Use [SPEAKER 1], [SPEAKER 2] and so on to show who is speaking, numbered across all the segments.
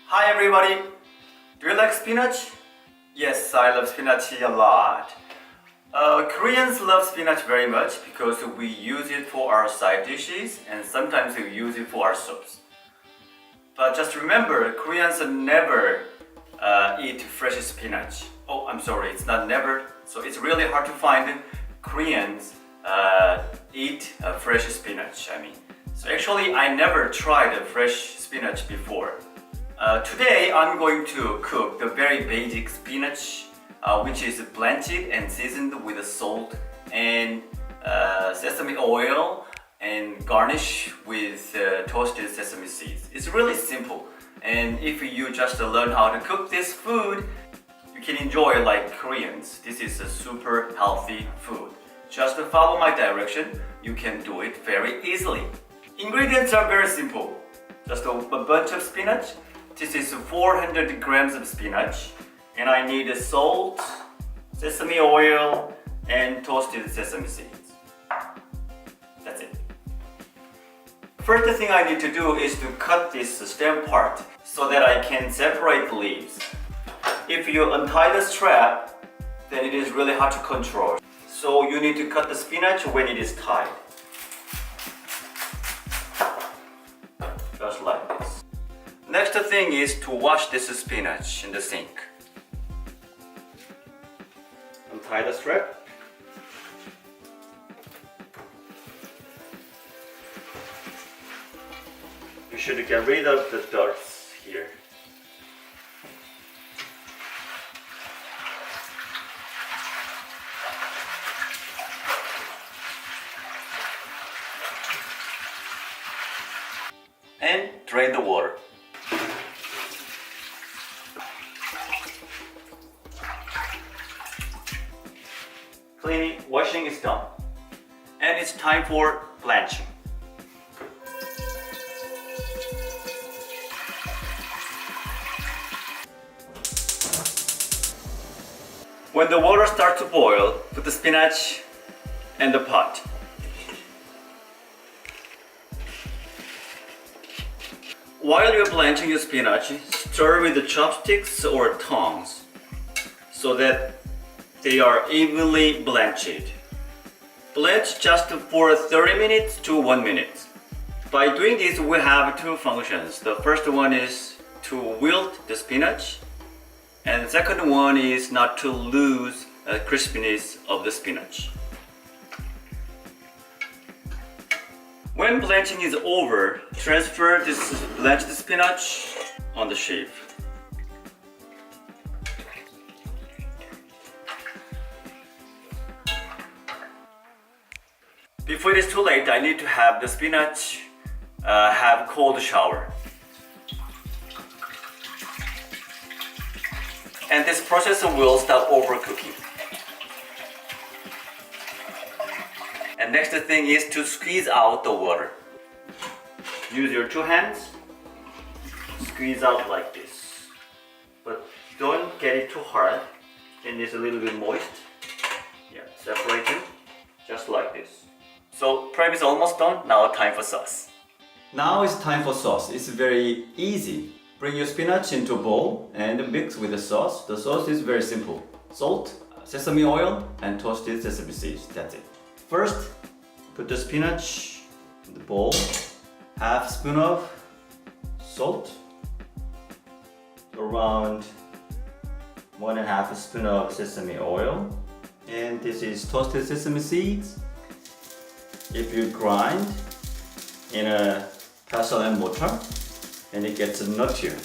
[SPEAKER 1] Hi everybody! Do you like spinach? Yes, I love spinach a lot. Koreans love spinach very much because we use it for our side dishes and sometimes we use it for our soups. But just remember, Koreans never eat fresh spinach. Oh, I'm sorry, it's not never. So it's really hard to find Koreans eat fresh spinach, So actually, I never tried fresh spinach before. Today, I'm going to cook the very basic spinach, which is blanched and seasoned with salt and sesame oil and garnish with toasted sesame seeds. It's really simple, and if you just learn how to cook this food, you can enjoy like Koreans. This is a super healthy food. Just follow my direction, you can do it very easily. Ingredients are very simple. Just a bunch of spinach. This is 400 grams of spinach, and I need salt, sesame oil, and toasted sesame seeds. That's it. First thing I need to do is to cut this stem part so that I can separate the leaves. If you untie the strap, then it is really hard to control. So you need to cut the spinach when it is tied. Just like this. Next thing is to wash this spinach in the sink. Untie the strap. You should get rid of the dirt here. And drain the water. Cleaning, washing is done. And it's time for blanching. When the water starts to boil, put the spinach in the pot. While you're blanching your spinach, stir with the chopsticks or tongs so that they are evenly blanched. Blanch just for 30 minutes to 1 minute. By doing this, we have two functions. The first one is to wilt the spinach, and the second one is not to lose the crispiness of the spinach. When blanching is over, transfer this blanched spinach on the sheet. Before it is too late, I need to have the spinach have cold shower. And this process will stop overcooking. And next thing is to squeeze out the water. Use your two hands, squeeze out like this. But don't get it too hard, and it's a little bit moist. Yeah, separate it, just like this. So prep is almost done, now time for sauce. Now it's time for sauce. It's very easy. Bring your spinach into a bowl and mix with the sauce. The sauce is very simple. Salt, sesame oil, and toasted sesame seeds. That's it. First, put the spinach in the bowl. Half spoon of salt. Around 1.5 spoon of sesame oil. And this is toasted sesame seeds. If you grind in a pestle and mortar, and it gets nuttier.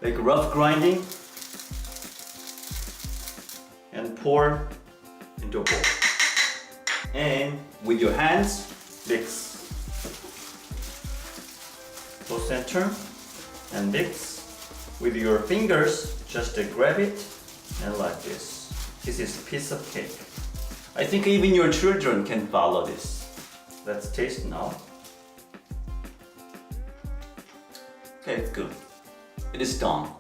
[SPEAKER 1] Like rough grinding, and pour into a bowl. And with your hands, mix. Go center and mix. With your fingers, just grab it and like this. This is a piece of cake. I think even your children can follow this. Let's taste now. Okay, it's good. It is done.